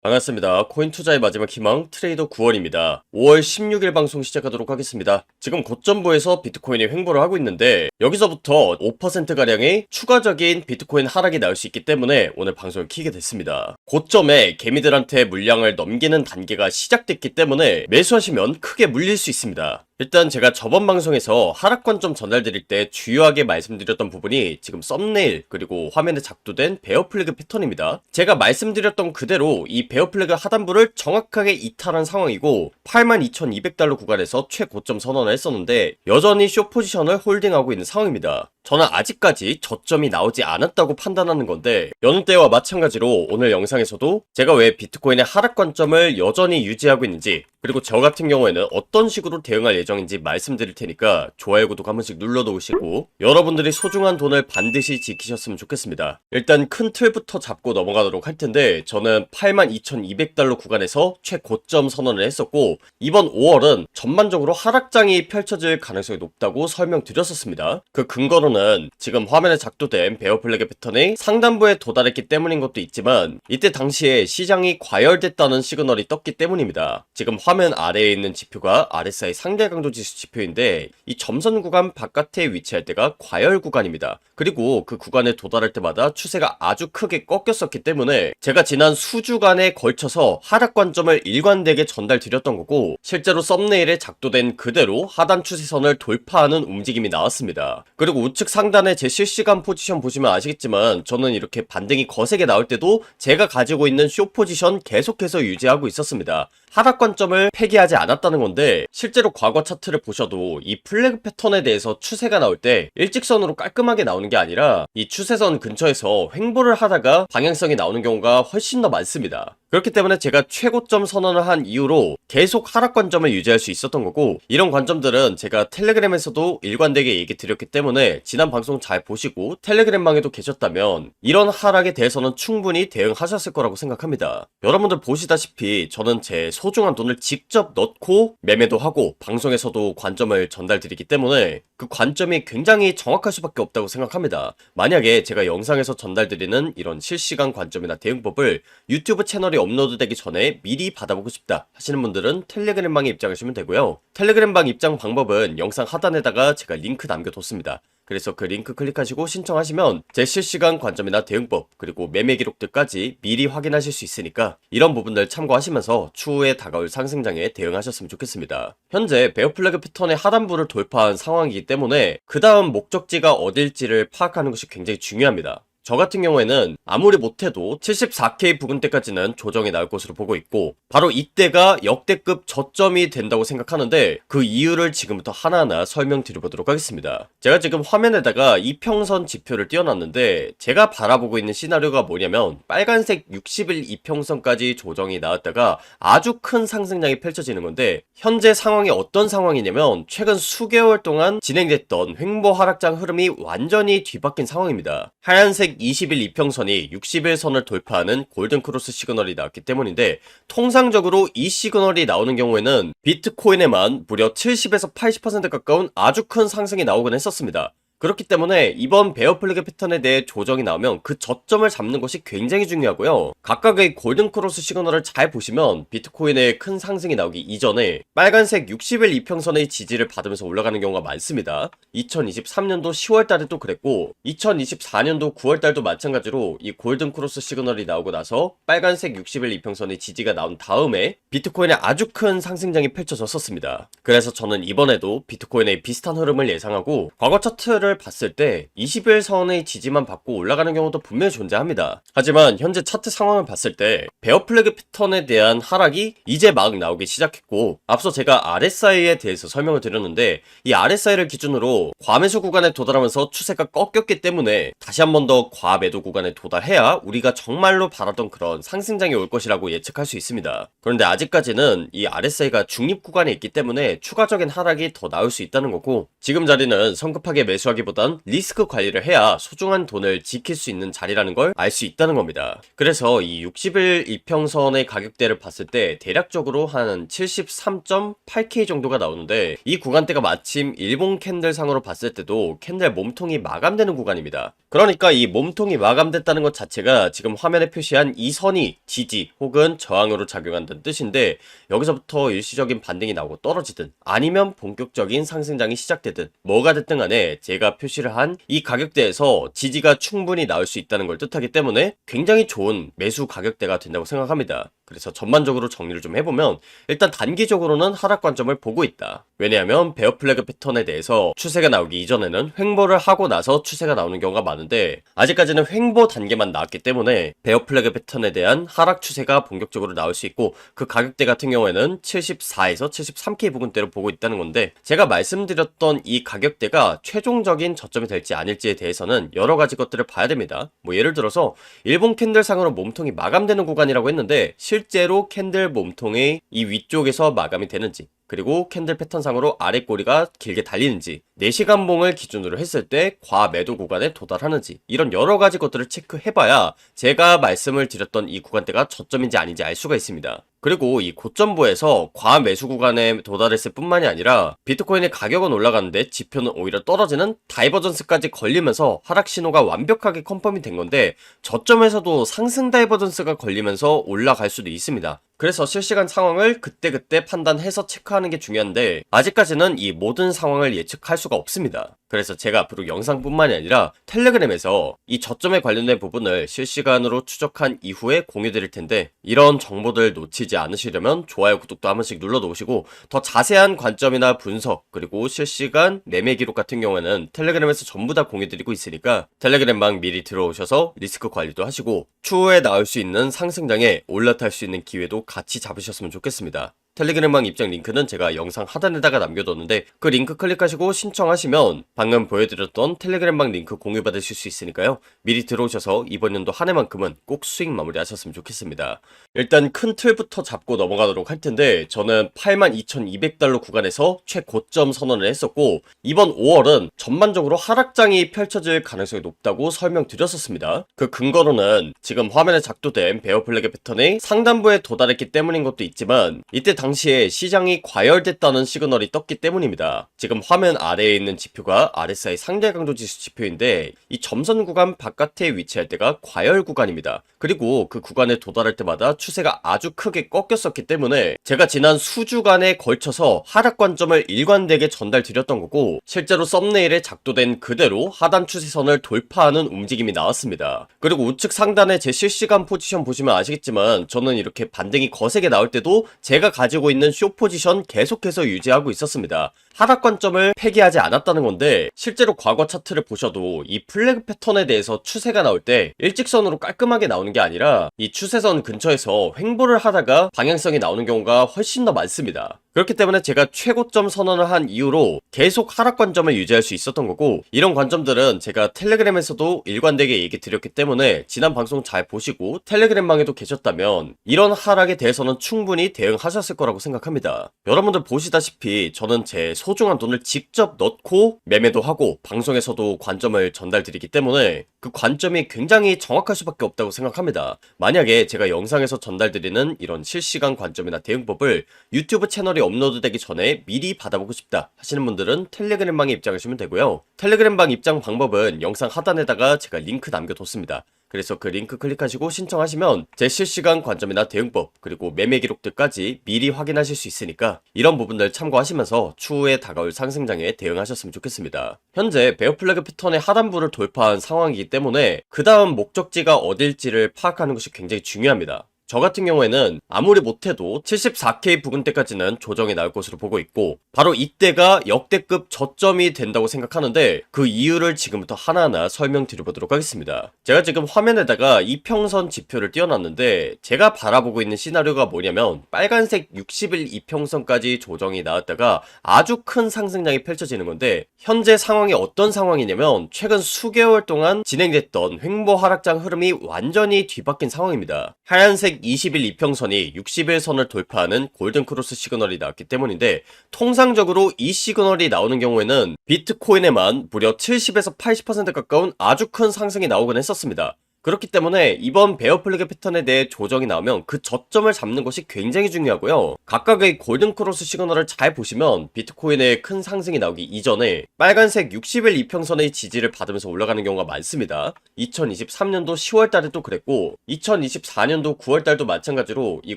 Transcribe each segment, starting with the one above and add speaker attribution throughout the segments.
Speaker 1: 반갑습니다. 코인 투자의 마지막 희망 트레이더 9월입니다. 5월 16일 방송 시작하도록 하겠습니다. 지금 고점부에서 비트코인이 횡보를 하고 있는데 여기서부터 5%가량의 추가적인 비트코인 하락이 나올 수 있기 때문에 오늘 방송을 켜게 됐습니다. 고점에 개미들한테 물량을 넘기는 단계가 시작됐기 때문에 매수하시면 크게 물릴 수 있습니다. 일단 제가 저번 방송에서 하락 관점 전달드릴 때 주요하게 말씀드렸던 부분이 지금 썸네일 그리고 화면에 작동된 베어 플래그 패턴입니다. 제가 말씀드렸던 그대로 이 베어 플래그 하단부를 정확하게 이탈한 상황이고 82,200달러 구간에서 최고점 선언을 했었는데 여전히 숏 포지션을 홀딩하고 있는 상황입니다. 저는 아직까지 저점이 나오지 않았다고 판단하는 건데 여느 때와 마찬가지로 오늘 영상에서도 제가 왜 비트코인의 하락 관점을 여전히 유지하고 있는지 그리고 저 같은 경우에는 어떤 식으로 대응할 예정인지 말씀드릴 테니까 좋아요 구독 한 번씩 눌러놓으시고 여러분들이 소중한 돈을 반드시 지키셨으면 좋겠습니다. 일단 큰 틀부터 잡고 넘어가도록 할 텐데 저는 82,200달러 구간에서 최고점 선언을 했었고 이번 5월은 전반적으로 하락장이 펼쳐질 가능성이 높다고 설명드렸었습니다. 그 근거로는 지금 화면에 작동된 베어 플래그 패턴이 상단부에 도달했기 때문인 것도 있지만 이때 당시에 시장이 과열됐다는 시그널이 떴기 때문입니다. 지금 화면 아래에 있는 지표가 RSI 상대 강도 지수 지표인데 이 점선 구간 바깥에 위치할 때가 과열 구간입니다. 그리고 그 구간에 도달할 때마다 추세가 아주 크게 꺾였었기 때문에 제가 지난 수주간에 걸쳐서 하락 관점을 일관되게 전달드렸던 거고 실제로 썸네일에 작동된 그대로 하단 추세선을 돌파하는 움직임이 나왔습니다. 그리고 우측 상단에 제 실시간 포지션 보시면 아시겠지만 저는 이렇게 반등이 거세게 나올 때도 제가 가지고 있는 숏 포지션 계속해서 유지하고 있었습니다. 하락 관점을 폐기하지 않았다는 건데 실제로 과거 차트를 보셔도 이 플래그 패턴에 대해서 추세가 나올 때 일직선으로 깔끔하게 나오는 게 아니라 이 추세선 근처에서 횡보를 하다가 방향성이 나오는 경우가 훨씬 더 많습니다. 그렇기 때문에 제가 최고점 선언을 한 이후로 계속 하락 관점을 유지할 수 있었던 거고 이런 관점들은 제가 텔레그램에서도 일관되게 얘기 드렸기 때문에 지난 방송 잘 보시고 텔레그램방에도 계셨다면 이런 하락에 대해서는 충분히 대응하셨을 거라고 생각합니다. 여러분들 보시다시피 저는 제 소중한 돈을 직접 넣고 매매도 하고 방송에서도 관점을 전달드리기 때문에 그 관점이 굉장히 정확할 수밖에 없다고 생각합니다. 만약에 제가 영상에서 전달드리는 이런 실시간 관점이나 대응법을 유튜브 채널에 업로드되기 전에 미리 받아보고 싶다 하시는 분들은 텔레그램방에 입장하시면 되고요. 텔레그램방 입장 방법은 영상 하단에다가 제가 링크 남겨뒀습니다. 그래서 그 링크 클릭하시고 신청하시면 제 실시간 관점이나 대응법 그리고 매매 기록들까지 미리 확인하실 수 있으니까 이런 부분들 참고하시면서 추후에 다가올 상승장에 대응하셨으면 좋겠습니다. 현재 베어 플래그 패턴의 하단부를 돌파한 상황이기 때문에 그 다음 목적지가 어딜지를 파악하는 것이 굉장히 중요합니다. 저 같은 경우에는 아무리 못해도 74K 부근대까지는 조정이 나올 것으로 보고 있고 바로 이때가 역대급 저점이 된다고 생각하는데 그 이유를 지금부터 하나하나 설명드려보도록 하겠습니다. 제가 지금 화면에다가 이평선 지표를 띄워놨는데 제가 바라보고 있는 시나리오가 뭐냐면 빨간색 60일 이평선까지 조정이 나왔다가 아주 큰 상승량이 펼쳐지는 건데 현재 상황이 어떤 상황이냐면 최근 수개월 동안 진행됐던 횡보 하락장 흐름이 완전히 뒤바뀐 상황입니다. 하얀색 20일 이평선이 60일선을 돌파하는 골든크로스 시그널이 나왔기 때문인데 통상적으로 이 시그널이 나오는 경우에는 비트코인에만 무려 70에서 80% 가까운 아주 큰 상승이 나오곤 했었습니다. 그렇기 때문에 이번 베어 플래그 패턴에 대해 조정이 나오면 그 저점을 잡는 것이 굉장히 중요하고요. 각각의 골든크로스 시그널을 잘 보시면 비트코인의 큰 상승이 나오기 이전에 빨간색 60일 이평선의 지지를 받으면서 올라가는 경우가 많습니다. 2023년도 10월달에도 그랬고 2024년도 9월달도 마찬가지로 이 골든크로스 시그널이 나오고 나서 빨간색 60일 이평선의 지지가 나온 다음에 비트코인의 아주 큰 상승장이 펼쳐졌었습니다. 그래서 저는 이번에도 비트코인의 비슷한 흐름을 예상하고 과거 차트를 봤을 때 20일선의 지지만 받고 올라가는 경우도 분명히 존재합니다. 하지만 현재 차트 상황을 봤을 때 베어 플래그 패턴에 대한 하락이 이제 막 나오기 시작했고 앞서 제가 RSI에 대해서 설명을 드렸는데 이 RSI를 기준으로 과매수 구간에 도달하면서 추세가 꺾였기 때문에 다시 한 번 더 과매도 구간에 도달해야 우리가 정말로 바라던 그런 상승장이 올 것이라고 예측할 수 있습니다. 그런데 아직까지는 이 RSI가 중립 구간에 있기 때문에 추가적인 하락이 더 나올 수 있다는 거고 지금 자리는 성급하게 매수하기 관리라기보단 리스크 관리를 해야 소중한 돈을 지킬 수 있는 자리라는 걸 알 수 있다는 겁니다. 그래서 이 60일 이평선의 가격대를 봤을 때 대략적으로 한 73.8K 정도가 나오는데, 이 구간대가 마침 일본 캔들 상으로 봤을 때도 캔들 몸통이 마감되는 구간입니다. 그러니까 이 몸통이 마감됐다는 것 자체가 지금 화면에 표시한 이 선이 지지 혹은 저항으로 작용한다는 뜻인데, 여기서부터 일시적인 반등이 나오고 떨어지든 아니면 본격적인 상승장이 시작되든 뭐가 됐든 간에 제가 표시를 한 이 가격대에서 지지가 충분히 나올 수 있다는 걸 뜻하기 때문에 굉장히 좋은 매수 가격대가 된다고 생각합니다. 그래서 전반적으로 정리를 좀 해보면, 일단 단기적으로는 하락 관점을 보고 있다. 왜냐하면 베어 플래그 패턴에 대해서 추세가 나오기 이전에는 횡보를 하고 나서 추세가 나오는 경우가 많은데, 아직까지는 횡보 단계만 나왔기 때문에 베어 플래그 패턴에 대한 하락 추세가 본격적으로 나올 수 있고, 그 가격대 같은 경우에는 74에서 73K 부근대로 보고 있다는 건데, 제가 말씀드렸던 이 가격대가 최종적인 저점이 될지 아닐지에 대해서는 여러 가지 것들을 봐야 됩니다. 뭐 예를 들어서 일본 캔들 상으로 몸통이 마감되는 구간이라고 했는데, 실제로 캔들 몸통의 이 위쪽에서 마감이 되는지, 그리고 캔들 패턴상으로 아래 꼬리가 길게 달리는지, 4시간 봉을 기준으로 했을 때 과매도 구간에 도달하는지, 이런 여러 가지 것들을 체크해봐야 제가 말씀을 드렸던 이 구간대가 저점인지 아닌지 알 수가 있습니다. 그리고 이 고점부에서 과매수 구간에 도달했을 뿐만이 아니라 비트코인의 가격은 올라가는데 지표는 오히려 떨어지는 다이버전스까지 걸리면서 하락 신호가 완벽하게 컨펌이 된 건데, 저점에서도 상승 다이버전스가 걸리면서 올라갈 수도 있습니다. 그래서 실시간 상황을 그때그때 판단해서 체크하는 게 중요한데, 아직까지는 이 모든 상황을 예측할 수가 없습니다. 그래서 제가 앞으로 영상뿐만이 아니라 텔레그램에서 이 저점에 관련된 부분을 실시간으로 추적한 이후에 공유 드릴 텐데, 이런 정보들 놓치지 않으시려면 좋아요, 구독도 한 번씩 눌러 놓으시고, 더 자세한 관점이나 분석, 그리고 실시간 매매 기록 같은 경우에는 텔레그램에서 전부 다 공유 드리고 있으니까 텔레그램방 미리 들어오셔서 리스크 관리도 하시고, 추후에 나올 수 있는 상승장에 올라탈 수 있는 기회도 같이 잡으셨으면 좋겠습니다. 텔레그램방 입장 링크는 제가 영상 하단에다가 남겨뒀는데, 그 링크 클릭하시고 신청하시면 방금 보여드렸던 텔레그램방 링크 공유받으실 수 있으니까요. 미리 들어오셔서 이번 연도 한 해만큼은 꼭 수익 마무리 하셨으면 좋겠습니다. 일단 큰 틀부터 잡고 넘어가도록 할 텐데, 저는 82,200달러 구간에서 최고점 선언을 했었고, 이번 5월은 전반적으로 하락장이 펼쳐질 가능성이 높다고 설명드렸었습니다. 그 근거로는 지금 화면에 작도된 베어 플래그 패턴의 상단부에 도달했기 때문인 것도 있지만, 이때 당시에 시장이 과열됐다는 시그널이 떴기 때문입니다. 지금 화면 아래에 있는 지표가 RSI 상대 강도 지수 지표인데, 이 점선 구간 바깥에 위치할 때가 과열 구간입니다. 그리고 그 구간에 도달할 때마다 추세가 아주 크게 꺾였었기 때문에 제가 지난 수주간에 걸쳐서 하락 관점을 일관되게 전달드렸던 거고, 실제로 썸네일에 작도된 그대로 하단 추세선을 돌파하는 움직임이 나왔습니다. 그리고 우측 상단에 제 실시간 포지션 보시면 아시겠지만, 저는 이렇게 반등이 거세게 나올 때도 제가 가지고 있는 숏 포지션 계속해서 유지하고 있었습니다. 하락 관점을 폐기하지 않았다는 건데, 실제로 과거 차트를 보셔도 이 플래그 패턴에 대해서 추세가 나올 때 일직선으로 깔끔하게 나오는 게 아니라 이 추세선 근처에서 횡보를 하다가 방향성이 나오는 경우가 훨씬 더 많습니다. 그렇기 때문에 제가 최고점 선언을 한 이후로 계속 하락 관점을 유지할 수 있었던 거고, 이런 관점들은 제가 텔레그램에서도 일관되게 얘기 드렸기 때문에 지난 방송 잘 보시고 텔레그램방에도 계셨다면 이런 하락에 대해서는 충분히 대응하셨을 거라고 생각합니다. 여러분들 보시다시피 저는 제 소중한 돈을 직접 넣고 매매도 하고 방송에서도 관점을 전달드리기 때문에 그 관점이 굉장히 정확할 수밖에 없다고 생각합니다. 만약에 제가 영상에서 전달드리는 이런 실시간 관점이나 대응법을 유튜브 채널에 업로드되기 전에 미리 받아보고 싶다 하시는 분들은 텔레그램방에 입장하시면 되고요. 텔레그램방 입장 방법은 영상 하단에다가 제가 링크 남겨뒀습니다. 그래서 그 링크 클릭하시고 신청하시면 제 실시간 관점이나 대응법, 그리고 매매 기록들까지 미리 확인하실 수 있으니까 이런 부분들 참고하시면서 추후에 다가올 상승장에 대응하셨으면 좋겠습니다. 현재 베어 플래그 패턴의 하단부를 돌파한 상황이기 때문에 그 다음 목적지가 어딜지를 파악하는 것이 굉장히 중요합니다. 저 같은 경우에는 아무리 못해도 74K 부근대까지는 조정이 나올 것으로 보고 있고, 바로 이때가 역대급 저점이 된다고 생각하는데, 그 이유를 지금부터 하나하나 설명드려보도록 하겠습니다. 제가 지금 화면에다가 이평선 지표를 띄워놨는데, 제가 바라보고 있는 시나리오가 뭐냐면 빨간색 60일 이평선까지 조정이 나왔다가 아주 큰 상승량이 펼쳐지는 건데, 현재 상황이 어떤 상황이냐면 최근 수개월 동안 진행됐던 횡보 하락장 흐름이 완전히 뒤바뀐 상황입니다. 하얀색 120일 이평선이 60일선을 돌파하는 골든크로스 시그널이 나왔기 때문인데, 통상적으로 이 시그널이 나오는 경우에는 비트코인에만 무려 70에서 80% 가까운 아주 큰 상승이 나오곤 했었습니다. 그렇기 때문에 이번 베어 플래그 패턴에 대해 조정이 나오면 그 저점을 잡는 것이 굉장히 중요하고요. 각각의 골든크로스 시그널을 잘 보시면 비트코인의 큰 상승이 나오기 이전에 빨간색 60일 이평선의 지지를 받으면서 올라가는 경우가 많습니다. 2023년도 10월 달에도 그랬고 2024년도 9월 달도 마찬가지로 이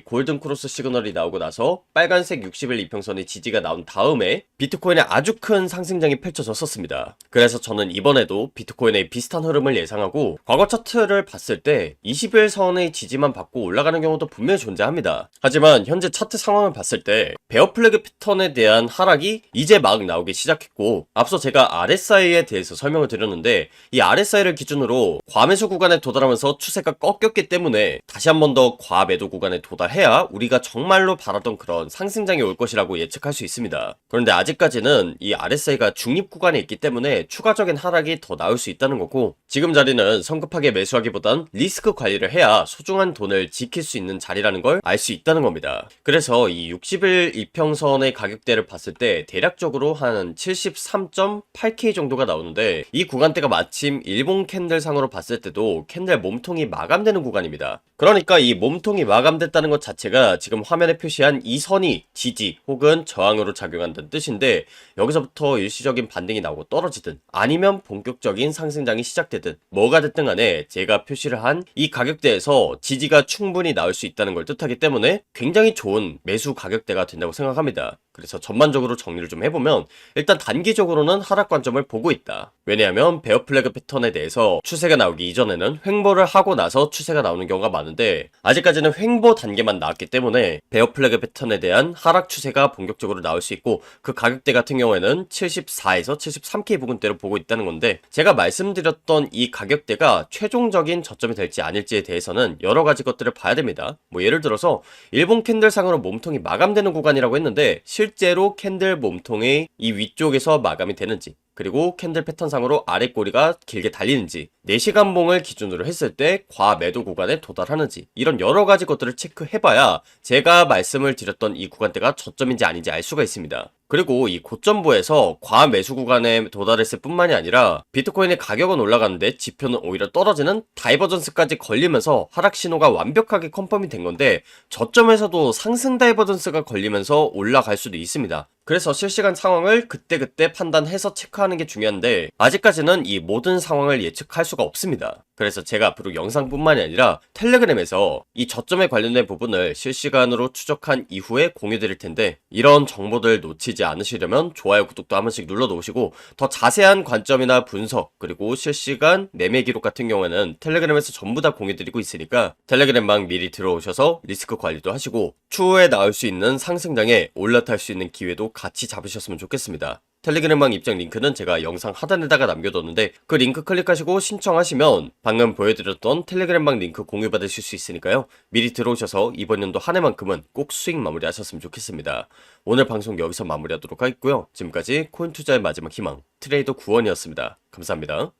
Speaker 1: 골든크로스 시그널이 나오고 나서 빨간색 60일 이평선의 지지가 나온 다음에 비트코인의 아주 큰 상승장이 펼쳐졌었습니다. 그래서 저는 이번에도 비트코인의 비슷한 흐름을 예상하고 과거 차트를 봤을 때 20일선의 지지만 받고 올라가는 경우도 분명히 존재합니다. 하지만 현재 차트 상황을 봤을 때 베어 플래그 패턴에 대한 하락이 이제 막 나오기 시작했고, 앞서 제가 RSI에 대해서 설명을 드렸는데 이 RSI를 기준으로 과매수 구간에 도달하면서 추세가 꺾였기 때문에 다시 한 번 더 과매도 구간에 도달해야 우리가 정말로 바라던 그런 상승장이 올 것이라고 예측할 수 있습니다. 그런데 아직까지는 이 RSI가 중립 구간에 있기 때문에 추가적인 하락이 더 나올 수 있다는 거고, 지금 자리는 성급하게 매수하기보단 리스크 관리를 해야 소중한 돈을 지킬 수 있는 자리라는 걸 알 수 있다는 겁니다. 그래서 이 60일 이평선의 가격대를 봤을 때 대략적으로 한 73.8K 정도가 나오는데, 이 구간대가 마침 일본 캔들 상으로 봤을 때도 캔들 몸통이 마감되는 구간입니다. 그러니까 이 몸통이 마감됐다는 것 자체가 지금 화면에 표시한 이 선이 지지 혹은 저항으로 작용한다는 뜻인데, 여기서부터 일시적인 반등이 나오고 떨어지든 아니면 본격적인 상승장이 시작되든 뭐가 됐든 간에 제가 표시를 한 이 가격대에서 지지가 충분히 나올 수 있다는 걸 뜻하기 때문에 굉장히 좋은 매수 가격대가 된다고 생각합니다. 그래서 전반적으로 정리를 좀 해보면, 일단 단기적으로는 하락 관점을 보고 있다. 왜냐하면 베어 플래그 패턴에 대해서 추세가 나오기 이전에는 횡보를 하고 나서 추세가 나오는 경우가 많은데, 아직까지는 횡보 단계만 나왔기 때문에 베어 플래그 패턴에 대한 하락 추세가 본격적으로 나올 수 있고, 그 가격대 같은 경우에는 74에서 73K 부근대로 보고 있다는 건데, 제가 말씀드렸던 이 가격대가 최종적인 저점이 될지 아닐지에 대해서는 여러 가지 것들을 봐야 됩니다. 뭐 예를 들어서 일본 캔들상으로 몸통이 마감되는 구간이라고 했는데, 실제로 캔들 몸통이 이 위쪽에서 마감이 되는지, 그리고 캔들 패턴상으로 아래 꼬리가 길게 달리는지, 4시간 봉을 기준으로 했을 때 과매도 구간에 도달하는지, 이런 여러 가지 것들을 체크해봐야 제가 말씀을 드렸던 이 구간대가 저점인지 아닌지 알 수가 있습니다. 그리고 이 고점부에서 과매수 구간에 도달했을 뿐만이 아니라 비트코인의 가격은 올라가는데 지표는 오히려 떨어지는 다이버전스까지 걸리면서 하락 신호가 완벽하게 컨펌이 된 건데, 저점에서도 상승 다이버전스가 걸리면서 올라갈 수도 있습니다. 그래서 실시간 상황을 그때그때 판단해서 체크하는 게 중요한데, 아직까지는 이 모든 상황을 예측할 수가 없습니다. 그래서 제가 앞으로 영상뿐만이 아니라 텔레그램에서 이 저점에 관련된 부분을 실시간으로 추적한 이후에 공유 드릴 텐데, 이런 정보들 놓치지 않으시려면 좋아요, 구독도 한 번씩 눌러 놓으시고, 더 자세한 관점이나 분석, 그리고 실시간 매매 기록 같은 경우에는 텔레그램에서 전부 다 공유 드리고 있으니까 텔레그램방 미리 들어오셔서 리스크 관리도 하시고, 추후에 나올 수 있는 상승장에 올라탈 수 있는 기회도 같이 잡으셨으면 좋겠습니다. 텔레그램방 입장 링크는 제가 영상 하단에다가 남겨뒀는데, 그 링크 클릭하시고 신청하시면 방금 보여드렸던 텔레그램방 링크 공유받으실 수 있으니까요. 미리 들어오셔서 이번 연도 한 해만큼은 꼭 수익 마무리하셨으면 좋겠습니다. 오늘 방송 여기서 마무리하도록 하겠고요. 지금까지 코인 투자의 마지막 희망 트레이더 구원이었습니다. 감사합니다.